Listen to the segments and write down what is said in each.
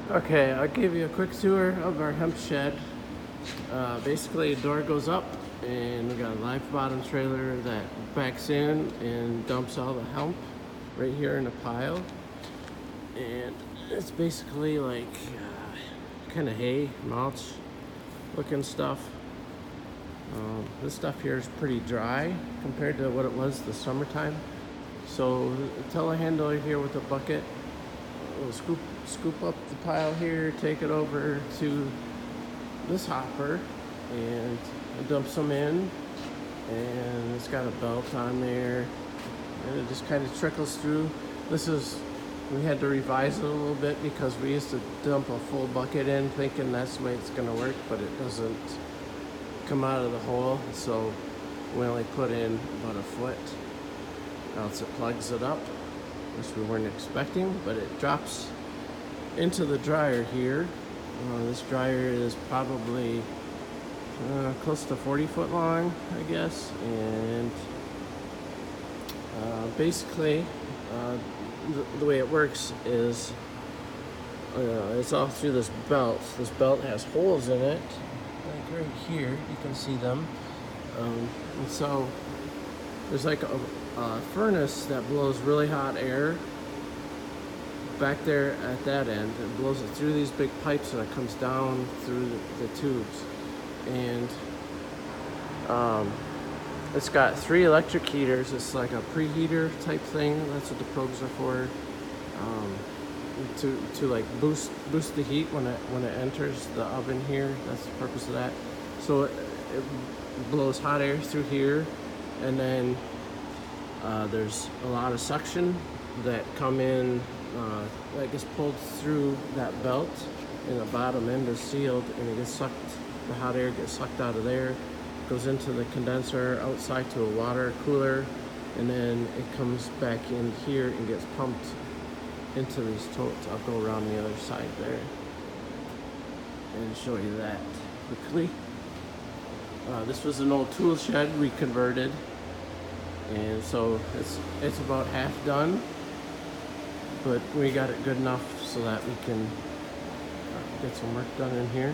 Okay, I'll give you a quick tour of our hemp shed. Basically, a door goes up and we got a live bottom trailer that backs in and dumps all the hemp right here in a pile. And it's basically like kind of hay, mulch looking stuff. This stuff here is pretty dry compared to what it was the summertime. So the telehandler here with a bucket will scoop up the pile here, take it over to this hopper, and it dumps them in. And it's got a belt on there, and it just kind of trickles through. We had to revise it a little bit because we used to dump a full bucket in thinking that's the way it's going to work, but it doesn't come out of the hole. So we only put in about a foot, else it plugs it up, which we weren't expecting, but it drops into the dryer here. This dryer is probably close to 40 foot long, I guess, and basically the way it works is it's all through this belt. This belt has holes in it, like right here, you can see them. And so there's like a furnace that blows really hot air back there at that end. It blows it through these big pipes and it comes down through the tubes. And it's got 3 electric heaters. It's like a preheater type thing. That's what the probes are for. To like boost the heat when it enters the oven here. That's the purpose of that. So it blows hot air through here, and then there's a lot of suction that come in that gets pulled through that belt, and the bottom end is sealed, and it gets sucked. The hot air gets sucked out of there, goes into the condenser outside to a water cooler, and then it comes back in here and gets pumped into these totes. I'll go around the other side there and show you that quickly. This was an old tool shed we converted, and so it's about half done, but we got it good enough so that we can get some work done in here.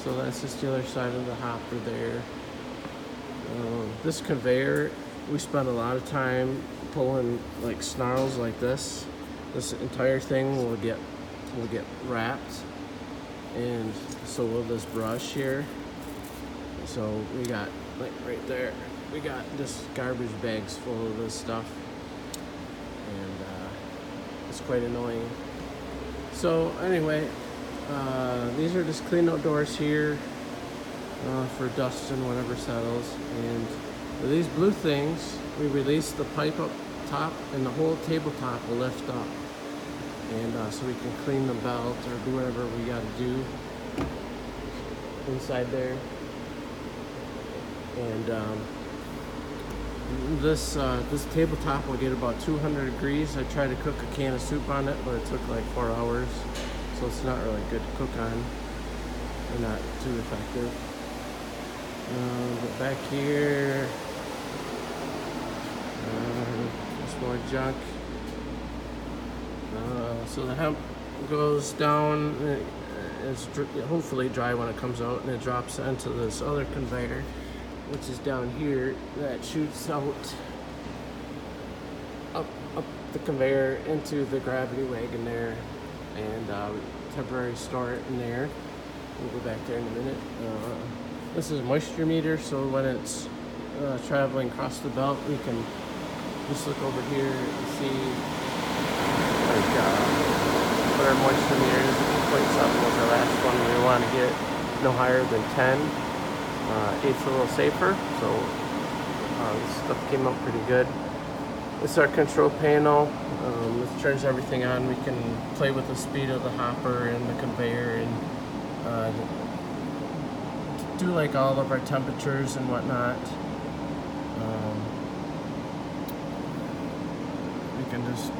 So that's just the other side of the hopper there. This conveyor, we spent a lot of time pulling like snarls like this. This entire thing will get wrapped, and so will this brush here. So we got, like right there, we got just garbage bags full of this stuff, and it's quite annoying. So anyway, these are just clean out doors here for dust and whatever settles. And with these blue things, we release the pipe up top, and the whole tabletop will lift up. And so we can clean the belt or do whatever we got to do inside there. And this tabletop will get about 200 degrees. I tried to cook a can of soup on it, but it took like 4 hours. So it's not really good to cook on. They're not too effective. But back here, there's more junk. So the hemp goes down. It's hopefully dry when it comes out, and it drops into this other conveyor, which is down here, that shoots out up the conveyor into the gravity wagon there, and temporarily store it in there. We'll go back there in a minute. This is a moisture meter, so when it's traveling across the belt, we can just look over here and see like what our moisture meter is. 8.7 was our last one. We want to get no higher than 10. 8's a little safer, so this stuff came out pretty good. This is our control panel. This turns everything on. We can play with the speed of the hopper and the conveyor, and do like all of our temperatures and whatnot. We can just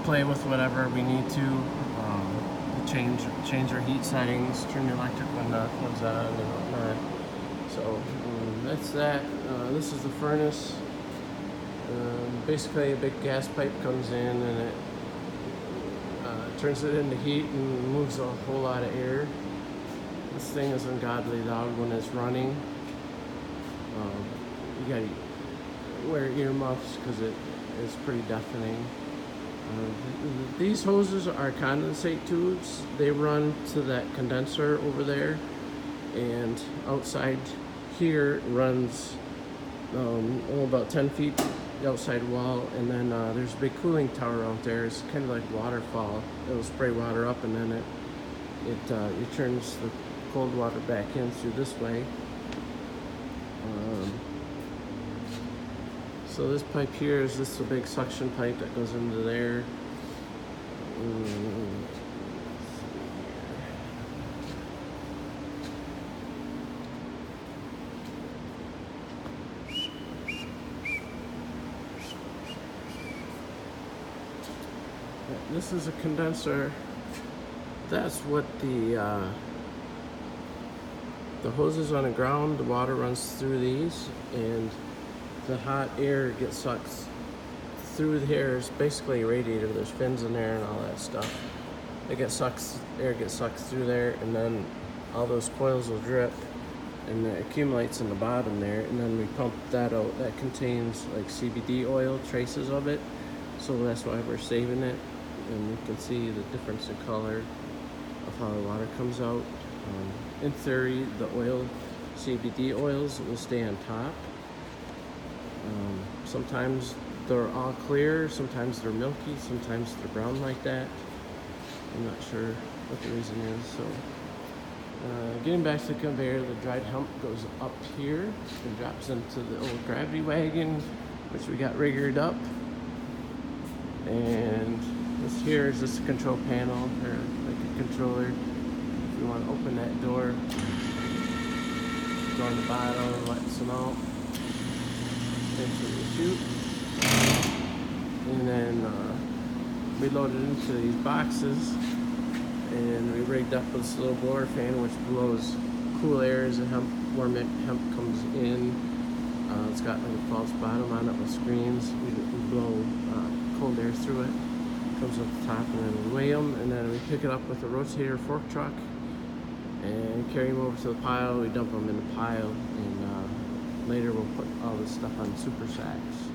play with whatever we need to. Change our heat settings, turn the electric ones on and whatnot. So that's that. This is the furnace. Basically a big gas pipe comes in, and it turns it into heat and moves a whole lot of air. This thing is ungodly loud when it's running. You gotta wear earmuffs because it is pretty deafening. These hoses are condensate tubes. They run to that condenser over there, and outside here runs about 10 feet the outside wall, and then there's a big cooling tower out there. It's kind of like waterfall. It'll spray water up, and then it returns the cold water back in through this way. So this pipe here is just a big suction pipe that goes into there. This is a condenser. That's what the hoses on the ground, the water runs through these, and the hot air gets sucked through here. It's basically a radiator. There's fins in there and all that stuff. Air gets sucked through there, and then all those coils will drip, and it accumulates in the bottom there, and then we pump that out. That contains like CBD oil, traces of it, so that's why we're saving it. And you can see the difference in color of how the water comes out. In theory, the CBD oils will stay on top. Sometimes they're all clear, sometimes they're milky, sometimes they're brown like that. I'm not sure what the reason is. So getting back to the conveyor, the dried hemp goes up here and drops into the old gravity wagon, which we got rigged up. And this here is just a control panel, or like a controller. If you want to open that door, go on the bottom and let some out into the chute, and then we loaded into these boxes, and we rigged up this little blower fan which blows cool air as the warm hemp comes in. It's got like a false bottom on it with screens. We blow cold air through it. Comes up the top, and then we weigh them, and then we pick it up with a rotator fork truck and carry them over to the pile. We dump them in the pile, and later we'll put all this stuff on super sacks,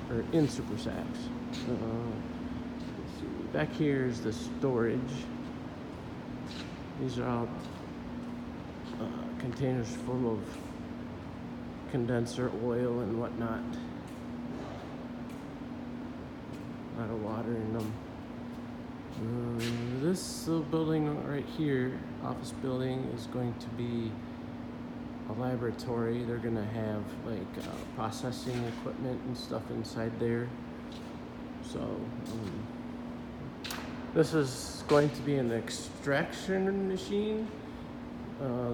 or in super sacks. Let's see. Back here is the storage. These are all containers full of condenser oil and whatnot. A lot of water in them. This little building right here, office building, is going to be a laboratory. They're gonna have like processing equipment and stuff inside there. So this is going to be an extraction machine.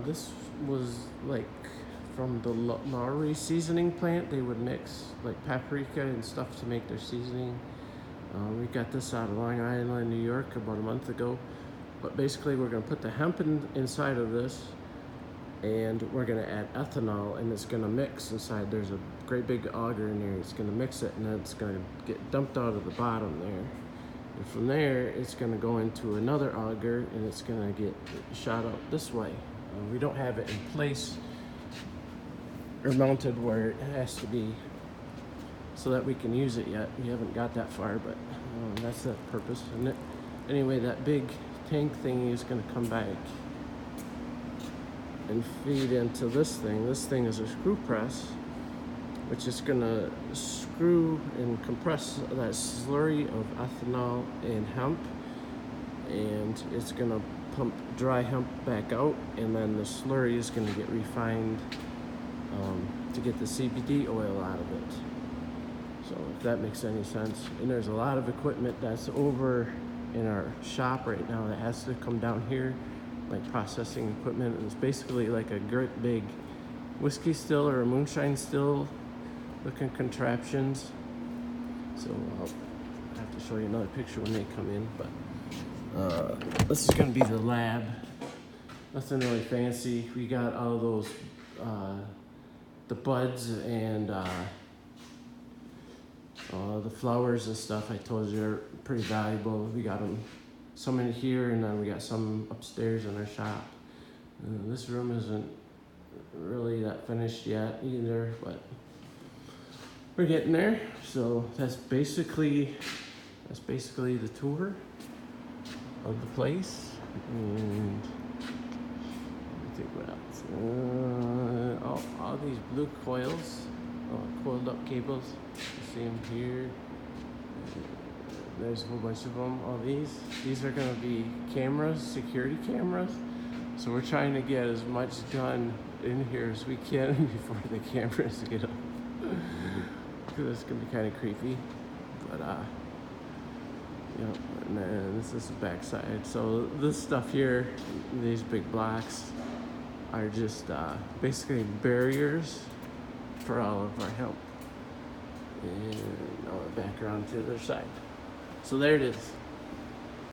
This was like from the Lowry seasoning plant. They would mix like paprika and stuff to make their seasoning. We got this out of Long Island, New York about a month ago. But basically we're gonna put the hemp inside of this, and we're gonna add ethanol, and it's gonna mix inside. There's a great big auger in there. It's gonna mix it, and then it's gonna get dumped out of the bottom there. And from there, it's gonna go into another auger, and it's gonna get shot out this way. We don't have it in place or mounted where it has to be so that we can use it yet. We haven't got that far, but that's the purpose. And anyway, that big tank thingy is gonna come back and feed into this thing. This thing is a screw press, which is gonna screw and compress that slurry of ethanol and hemp, and it's gonna pump dry hemp back out, and then the slurry is gonna get refined to get the CBD oil out of it. So if that makes any sense. And there's a lot of equipment that's over in our shop right now that has to come down here, like processing equipment. And it's basically like a great big whiskey still or a moonshine still looking contraptions. So I'll have to show you another picture when they come in, but this is gonna be the lab. Nothing really fancy. We got all those the buds and The flowers and stuff I told you are pretty valuable. We got them, some in here, and then we got some upstairs in our shop. This room isn't really that finished yet either, but we're getting there. So that's basically the tour of the place. And I think what else? All these blue coils, coiled up cables. You see them here. There's a whole bunch of them. All these are going to be cameras, security cameras. So we're trying to get as much done in here as we can before the cameras get up. Because it's going to be kind of creepy. But and then this is the back side. So this stuff here, these big blocks, are just basically barriers for all of our hemp. And I'll back around to the other side. So there it is.